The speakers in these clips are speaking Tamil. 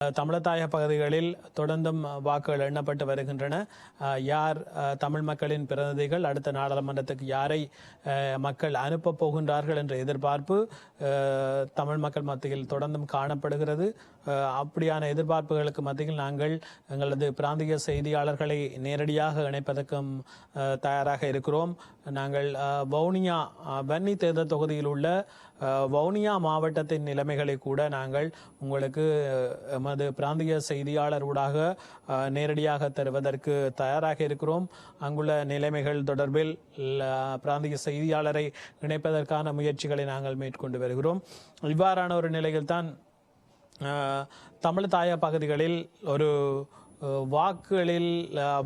தமிழத்தாய பகுதிகளில் தொடர்ந்தும் வாக்குகள் எண்ணப்பட்டு வருகின்றன. யார் தமிழ் மக்களின் பிரதிநிதிகள் அடுத்த நாடாளுமன்றத்துக்கு யாரை மக்கள் அனுப்பப் போகின்றார்கள் என்ற எதிர்பார்ப்பு தமிழ் மக்கள் மத்தியில் தொடர்ந்தும் காணப்படுகிறது. அப்படியான எதிர்பார்ப்புகளுக்கு மத்தியில் நாங்கள் எங்களது பிராந்திய செய்தியாளர்களை நேரடியாக இணைப்பதற்கும் தயாராக இருக்கிறோம். நாங்கள் வவுனியா வன்னி தேர்தல் தொகுதியில் உள்ள வவுனியா மாவட்டத்தின் நிலைமைகளை கூட நாங்கள் உங்களுக்கு எமது பிராந்திய செய்தியாளர் ஊடாக நேரடியாக தருவதற்கு தயாராக இருக்கிறோம். அங்குள்ள நிலைமைகள் தொடர்பில் பிராந்திய செய்தியாளரை இணைப்பதற்கான முயற்சிகளை நாங்கள் மேற்கொண்டு வருகிறோம். இவ்வாறான ஒரு நிலையில்தான் தமிழ் தாய பகுதிகளில் ஒரு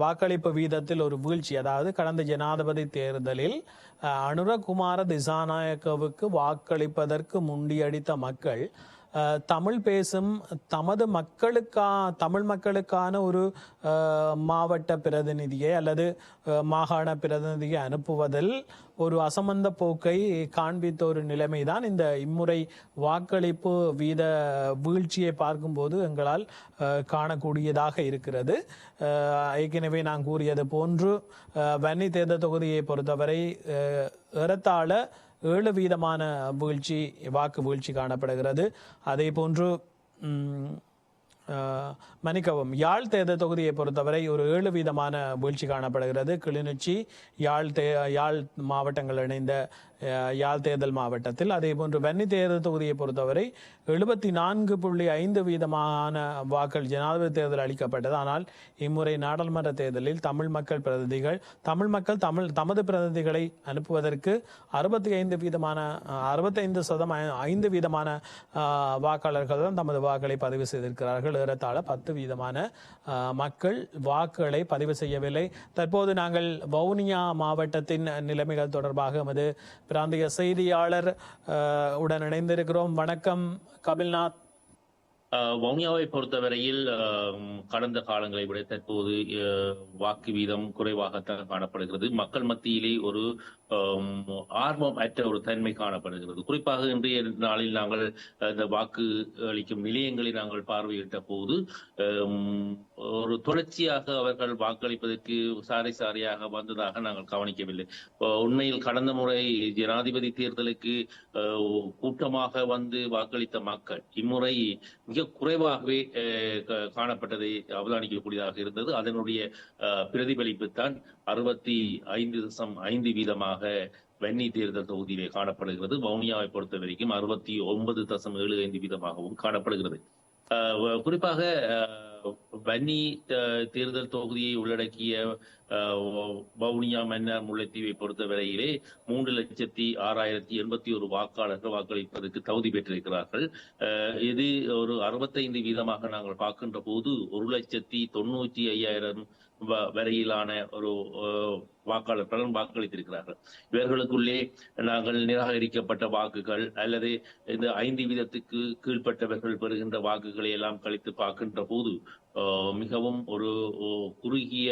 வாக்களிப்பு வீதத்தில் ஒரு வீழ்ச்சி, அதாவது கடந்த ஜனாதிபதி தேர்தலில் அனுரகுமார திசாநாயக்கவுக்கு வாக்களிப்பதற்கு முண்டியடித்த மக்கள் தமிழ் பேசும் தமிழ் மக்களுக்கான ஒரு மாவட்ட பிரதிநிதியை அல்லது மாகாண பிரதிநிதியை அனுப்புவதில் ஒரு அசமந்த போக்கை காண்பித்த ஒரு நிலைமைதான் இந்த இம்முறை வாக்களிப்பு வீத வீழ்ச்சியை பார்க்கும்போது எங்களால் காணக்கூடியதாக இருக்கிறது. ஏற்கனவே நான் கூறியது போன்று வன்னி தேர்தல் தொகுதியை பொறுத்தவரை ஏறத்தாழ 7% வாக்கு வீழ்ச்சி காணப்படுகிறது. அதே போன்று மன்னிக்கவும், யாழ் தேர்தல் தொகுதியை பொறுத்தவரை ஒரு 7% வீழ்ச்சி காணப்படுகிறது. கிளிநொச்சி யாழ் மாவட்டங்கள் இணைந்த யாழ் தேர்தல் மாவட்டத்தில். அதே போன்று வன்னி தேர்தல் தொகுதியை பொறுத்தவரை 74.5% வாக்கள் ஜனாதிபதி தேர்தல் அளிக்கப்பட்டது. ஆனால் இம்முறை நாடாளுமன்ற தேர்தலில் தமிழ் மக்கள் பிரதிநிதிகள் தமது பிரதிநிதிகளை அனுப்புவதற்கு 65% வாக்காளர்கள் தான் தமது வாக்களை பதிவு செய்திருக்கிறார்கள். ஏறத்தாழ 10% மக்கள் வாக்குகளை பதிவு செய்யவில்லை. தற்போது நாங்கள் வவுனியா மாவட்டத்தின் நிலைமைகள் தொடர்பாக எமது பிராந்திய செய்தியாளர் உடன் இணைந்திருக்கிறோம். வணக்கம் கபில்நாத். வவுனியாவை பொறுத்தவரையில் கடந்த காலங்களை விட தற்போது வாக்கு வீதம் குறைவாகத்தான் காணப்படுகிறது. மக்கள் மத்தியிலே ஒரு ஆர்வம் அற்ற ஒரு தன்மை காணப்படுகிறது. குறிப்பாக இன்றைய நாளில் நாங்கள் இந்த வாக்கு அளிக்கும் நிலையங்களை நாங்கள் பார்வையிட்ட போது ஒரு தொடர்ச்சியாக அவர்கள் வாக்களிப்பதற்கு சாரியாக வந்ததாக நாங்கள் கவனிக்கவில்லை. உண்மையில் கடந்த முறை ஜனாதிபதி தேர்தலுக்கு கூட்டமாக வந்து வாக்களித்த மக்கள் இம்முறை மிக குறைவாகவே காணப்பட்டதை அவதானிக்கக்கூடியதாக இருந்தது. அதனுடைய பிரதிபலிப்பு தான் 65.5% வன்னி தேர்தல் தொகுதியிலே காணப்படுகிறது. வவுனியாவை பொறுத்த வரைக்கும் 69.75% காணப்படுகிறது. குறிப்பாக வன்னி தேர்தல் தொகுதியை உள்ளடக்கிய வவுனியா மன்னார் முல்லைத்தீவை பொறுத்தவரையிலே 3,06,081 வாக்காளர்கள் வாக்களிப்பதற்கு தகுதி பெற்றிருக்கிறார்கள். இது ஒரு 65% நாங்கள் பார்க்கின்ற போது 1,95,500 வரையிலான ஒரு வாக்காளர்களும் வாக்களித்திருக்கிறார்கள். இவர்களுக்குள்ளே நாங்கள் நிராகரிக்கப்பட்ட வாக்குகள் அல்லது இந்த 5% கீழ்பட்டவர்கள் பெறுகின்ற வாக்குகளை எல்லாம் கழித்து பார்க்கின்ற போது மிகவும் ஒரு குறுகிய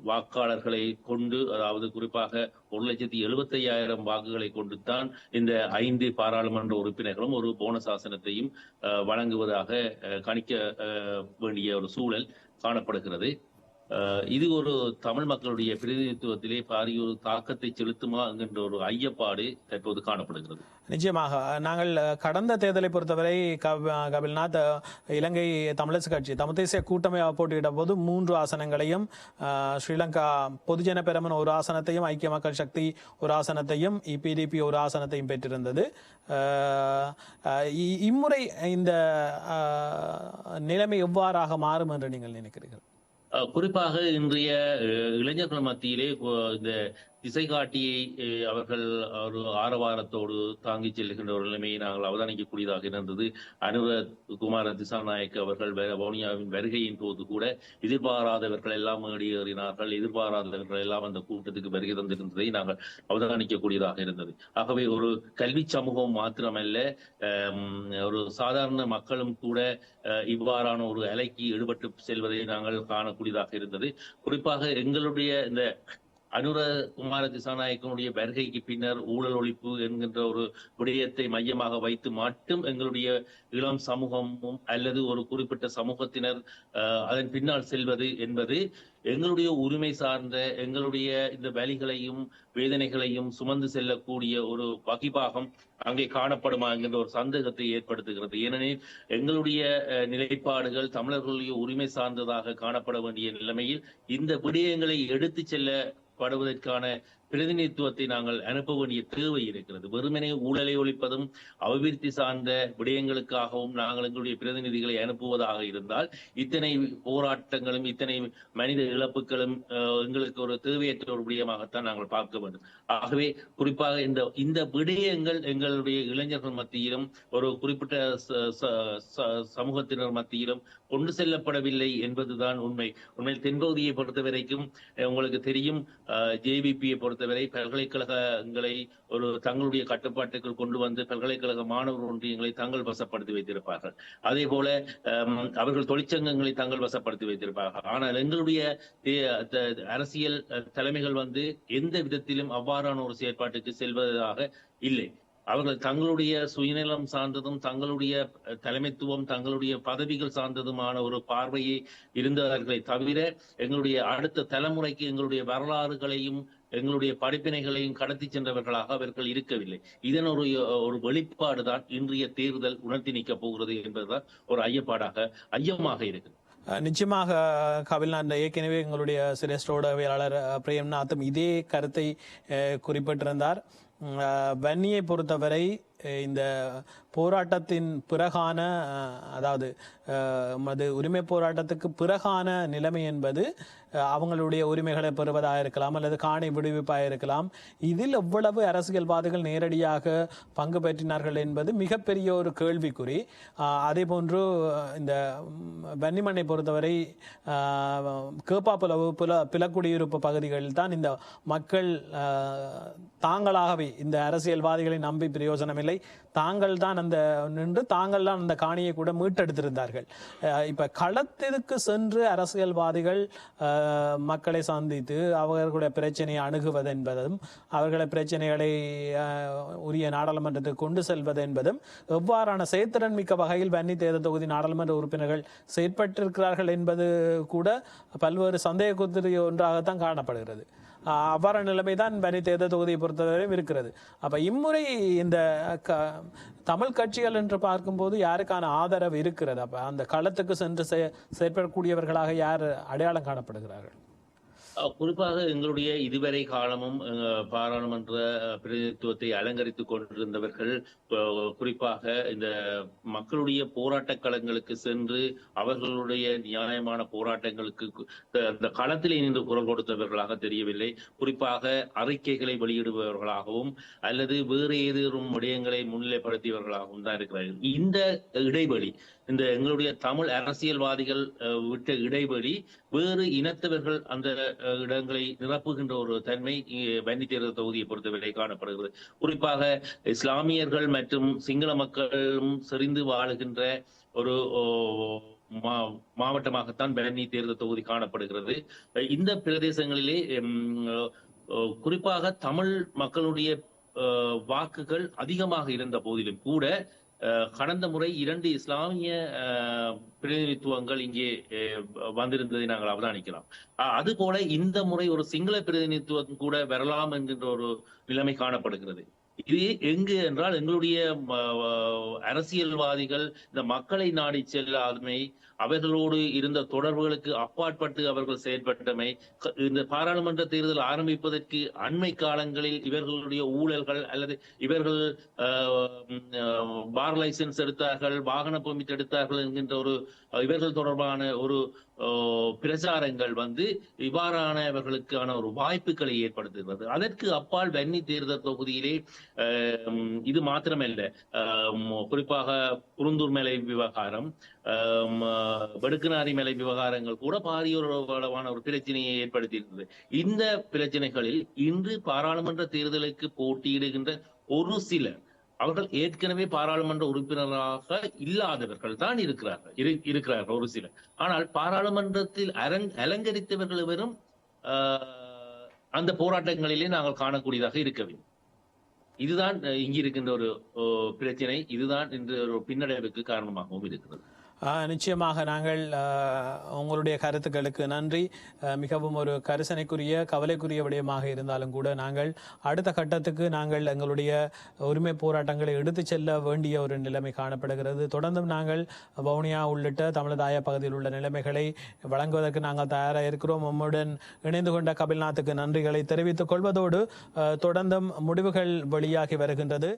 வாக்காளர்களை கொண்டு, அதாவது குறிப்பாக 1,75,000 வாக்குகளை கொண்டு தான் இந்த 5 பாராளுமன்ற உறுப்பினர்களும் ஒரு போனஸ் ஆசனத்தையும் வழங்குவதாக கணிக்க வேண்டிய ஒரு சூழல் காணப்படுகிறது. இது ஒரு தமிழ் மக்களுடைய பிரதிநிதித்துவத்திலே பாரிய ஒரு தாக்கத்தை செலுத்துமா என்கின்ற ஒரு ஐயப்பாடு தற்போது காணப்படுகிறது. நிச்சயமாக நாங்கள் கடந்த தேர்தலை பொறுத்தவரை கபில்நாத், இலங்கை தமிழரசு கட்சி தமிழ் தேசிய கூட்டமைப்பு போட்டியிட்ட போது 3 ஆசனங்களையும், ஸ்ரீலங்கா பொதுஜன பெரமுன ஒரு ஆசனத்தையும், ஐக்கிய மக்கள் சக்தி ஒரு ஆசனத்தையும், இபிடிபி ஒரு ஆசனத்தையும் பெற்றிருந்தது. இம்முறை இந்த நிலைமை எவ்வாறாக மாறும் என்று நீங்கள் நினைக்கிறீர்கள்? குறிப்பாக இன்றைய இளைஞர்கள் மத்தியிலே இந்த திசை காட்டியை அவர்கள் ஒரு ஆரவாரத்தோடு தாங்கி செல்லுகின்ற ஒரு நிலைமையை நாங்கள் அவதானிக்கக்கூடியதாக இருந்தது. அனுரகுமார திசாநாயக்க அவர்கள் வவுனியாவின் வருகையின் போது கூட எதிர்பாராதவர்கள் எல்லாம் மேடியேறினார்கள், எதிர்பாராதவர்கள் எல்லாம் அந்த கூட்டத்துக்கு வருகை தந்திருந்ததை நாங்கள் அவதானிக்கக்கூடியதாக இருந்தது. ஆகவே ஒரு கல்வி சமூகம் மாத்திரமல்ல, ஒரு சாதாரண மக்களும் கூட இவ்வாறான ஒரு அலைக்கு ஈடுபட்டு செல்வதை நாங்கள் காணக்கூடியதாக இருந்தது. குறிப்பாக எங்களுடைய இந்த அனுர குமார திசாநாயக்கனுடைய வருகைக்கு பின்னர் ஊழல் ஒழிப்பு என்கின்ற ஒரு விடயத்தை மையமாக வைத்து மட்டும் எங்களுடைய இளம் சமூகமும் அல்லது ஒரு குறிப்பிட்ட சமூகத்தினர் அதன் பின்னால் செல்வது என்பது எங்களுடைய உரிமை சார்ந்த எங்களுடைய இந்த வலிகளையும் வேதனைகளையும் சுமந்து செல்லக்கூடிய ஒரு வகிபாகம் அங்கே காணப்படுமா என்கின்ற ஒரு சந்தேகத்தை ஏற்படுத்துகிறது. ஏனெனில் எங்களுடைய நிலைப்பாடுகள் தமிழர்களுடைய உரிமை சார்ந்ததாக காணப்பட வேண்டிய நிலைமையில் இந்த விடயங்களை எடுத்து செல்லப்படுவதற்கான பிரதிநிதித்துவத்தை நாங்கள் அனுப்ப வேண்டிய தேவை இருக்கிறது. வெறுமனே ஊழலை ஒழிப்பதும் அபிவிருத்தி சார்ந்த விடயங்களுக்காகவும் நாங்கள் எங்களுடைய பிரதிநிதிகளை அனுப்புவதாக இருந்தால் இத்தனை போராட்டங்களும் இத்தனை மனித இழப்புகளும் எங்களுக்கு ஒரு தேவையற்ற ஒரு விடயமாகத்தான் நாங்கள் பார்க்க வேண்டும். ஆகவே குறிப்பாக இந்த விடயங்கள் எங்களுடைய இளைஞர்கள் மத்தியிலும் ஒரு குறிப்பிட்ட சமூகத்தினர் மத்தியிலும் கொண்டு செல்லப்படவில்லை என்பதுதான் உண்மை. உண்மையில் தென்பகுதியை பொறுத்த வரைக்கும் உங்களுக்கு தெரியும், ஜேவிபியை பொறுத்தவரை பல்கலைக்கழகங்களை ஒரு தங்களுடைய கட்டுப்பாட்டுக்குள் கொண்டு வந்து பல்கலைக்கழக மாணவர் ஒன்றியங்களை தங்கள் வசப்படுத்தி வைத்திருப்பார்கள். அதே போல அவர்கள் தொழிற்சங்கங்களை தங்கள் வசப்படுத்தி வைத்திருப்பார்கள். ஆனால் எங்களுடைய அரசியல் தலைமைகள் எந்த விதத்திலும் அவ்வாறான ஒரு செயற்பாட்டுக்கு செல்வதாக இல்லை. அவர்கள் தங்களுடைய சுயநலம் சார்ந்ததும் தங்களுடைய தலைமைத்துவம் தங்களுடைய பதவிகள் சார்ந்ததுமான ஒரு பார்வையை இருந்தவர்களை தவிர எங்களுடைய அடுத்த தலைமுறைக்கு எங்களுடைய வரலாறுகளையும் எங்களுடைய படிப்பினைகளையும் கடத்தி சென்றவர்களாக அவர்கள் இருக்கவில்லை. இதன் ஒரு வெளிப்பாடுதான் இன்றைய தேர்தல் உணர்த்தி நிற்கப் போகிறது என்பதுதான் ஒரு ஐயமாக இருக்குது. நிச்சயமாக கபில்நாத், ஏற்கனவே எங்களுடைய சிரேஷ்ட ஊடகவியலாளர் பிரேம்நாத்தும் இதே கருத்தை குறிப்பிட்டிருந்தார். வன்னியை பொறுத்தவரை இந்த போராட்டத்தின் பிறகான, அதாவது உரிமை போராட்டத்துக்கு பிறகான நிலைமை என்பது அவங்களுடைய உரிமைகளை பெறுவதாக இருக்கலாம் அல்லது காணி விடுவிப்பாக இருக்கலாம். இதில் எவ்வளவு அரசியல்வாதிகள் நேரடியாக பங்கு பெற்றினார்கள் என்பது மிகப்பெரிய ஒரு கேள்விக்குறி. அதே போன்று இந்த வன்னிமண்ணை பொறுத்தவரை கேப்பாப்புலவு பிலக்குடியிருப்பு பகுதிகளில் தான் இந்த மக்கள் தாங்களாகவே இந்த அரசியல்வாதிகளை நம்பி பிரயோஜனமில்லை, தாங்கள் தான் அந்த காணியை கூட மீட்டெடுத்திருந்தார்கள். இப்ப களத்திற்கு சென்று அரசியல்வாதிகள் மக்களை சந்தித்து அவர்களுடைய பிரச்சனையை அணுகுவது என்பதும் அவர்களுடைய பிரச்சனைகளை உரிய நாடாளுமன்றத்துக்கு கொண்டு செல்வது என்பதும் எவ்வாறான செயற்திறன் மிக்க வகையில் வன்னி தேர்தல் தொகுதி நாடாளுமன்ற உறுப்பினர்கள் செயற்பட்டிருக்கிறார்கள் என்பது கூட பல்வேறு சந்தேகக்குரிய ஒன்றாகத்தான் காணப்படுகிறது. அவ்வாறான நிலைமைதான் வன்னி தேர்தல் தொகுதியை பொறுத்தவரையும் இருக்கிறது. அப்ப இம்முறை இந்த தமிழ் கட்சிகள் என்று பார்க்கும்போது யாருக்கான ஆதரவு இருக்கிறது? அப்ப அந்த களத்துக்கு சென்று செயற்படக்கூடியவர்களாக யார் அடையாளம் காணப்படுகிறார்கள்? குறிப்பாக எங்களுடைய இதுவரை காலமும் பாராளுமன்ற பிரதிநிதித்துவத்தை அலங்கரித்துக் கொண்டிருந்தவர்கள் குறிப்பாக இந்த மக்களுடைய போராட்ட களங்களுக்கு சென்று அவர்களுடைய நியாயமான போராட்டங்களுக்கு அந்த களத்திலே நின்று குரல் கொடுத்தவர்களாக தெரியவில்லை. குறிப்பாக அறிக்கைகளை வெளியிடுபவர்களாகவும் அல்லது வேறு ஏதேனும் விடயங்களை முன்னிலைப்படுத்தியவர்களாகவும் தான் இருக்கிறார்கள். இந்த இடைவெளி, இந்த எங்களுடைய தமிழ் அரசியல்வாதிகள் விட்ட இடைவெளி வேறு இனத்தவர்கள் அந்த இடங்களை நிரப்புகின்ற ஒரு தன்மை வன்னி தேர்தல் தொகுதியை பொறுத்தவரை காணப்படுகிறது. குறிப்பாக இஸ்லாமியர்கள் மற்றும் சிங்கள மக்களும் செறிந்து வாழுகின்ற ஒரு மாவட்டமாகத்தான் வன்னி தேர்தல் தொகுதி காணப்படுகிறது. இந்த பிரதேசங்களிலே குறிப்பாக தமிழ் மக்களுடைய வாக்குகள் அதிகமாக இருந்த போதிலும் கூட கடந்த முறை 2 இஸ்லாமிய பிரதிநிதித்துவங்கள் இங்கே வந்திருந்ததை நாங்கள் அவதானிக்கலாம். அது போல இந்த முறை ஒரு சிங்கள பிரதிநிதித்துவம் கூட வரலாம் என்கின்ற ஒரு நிலைமை காணப்படுகிறது. இது எங்கு என்றால் எங்களுடைய அரசியல்வாதிகள் இந்த மக்களை நாடி செல்லாதமை, அவர்களோடு இருந்த தொடர்புகளுக்கு அப்பாற்பட்டு அவர்கள் செயற்பட்டமை, இந்த பாராளுமன்ற தேர்தல் ஆரம்பிப்பதற்கு அண்மை காலங்களில் இவர்களுடைய ஊழல்கள் அல்லது இவர்கள் பார் லைசன்ஸ் எடுத்தார்கள், வாகன பெர்மிட் எடுத்தார்கள் என்கின்ற ஒரு இவர்கள் தொடர்பான ஒரு பிரச்சாரங்கள் இவ்வாறானவர்களுக்கான ஒரு வாய்ப்புகளை ஏற்படுத்துகிறது. அதற்கு அப்பால் வன்னி தேர்தல் தொகுதியிலே இது மாத்திரமல்ல, குறிப்பாக குருந்தூர் மேலை விவகாரம், வெடுக்குநாரி மேலை விவகாரங்கள் கூட பாரியளவான ஒரு பிரச்சனையை ஏற்படுத்தியிருந்தது. இந்த பிரச்சனைகளில் இன்று பாராளுமன்ற தேர்தலுக்கு போட்டியிடுகின்ற ஒரு சிலர் அவர்கள் ஏற்கனவே பாராளுமன்ற உறுப்பினராக இல்லாதவர்கள் தான் இருக்கிறார்கள் ஒரு சிலர். ஆனால் பாராளுமன்றத்தில் அலங்கரித்தவர்கள் வெறும் அந்த போராட்டங்களிலே நாங்கள் காணக்கூடியதாக இருக்கவில்லை. இதுதான் இங்கிருக்கின்ற ஒரு பிரச்சனை. இதுதான் இன்று ஒரு பின்னடைவுக்கு காரணமாகவும் இருக்கிறது. நிச்சயமாக நாங்கள் உங்களுடைய கருத்துக்களுக்கு நன்றி. மிகவும் ஒரு கரிசனைக்குரிய கவலைக்குரிய விடயமாக இருந்தாலும் கூட நாங்கள் அடுத்த கட்டத்துக்கு நாங்கள் எங்களுடைய உரிமை போராட்டங்களை எடுத்து செல்ல வேண்டிய ஒரு நிலைமை காணப்படுகிறது. தொடர்ந்தும் நாங்கள் வவுனியா உள்ளிட்ட தமிழதாய பகுதியில் உள்ள நிலைமைகளை வழங்குவதற்கு நாங்கள் தயாராக இருக்கிறோம். நம்முடன் இணைந்து கொண்ட கபில்நாத்துக்கு நன்றிகளை தெரிவித்துக் கொள்வதோடு தொடர்ந்தும் முடிவுகள் வெளியாகி வருகின்றது.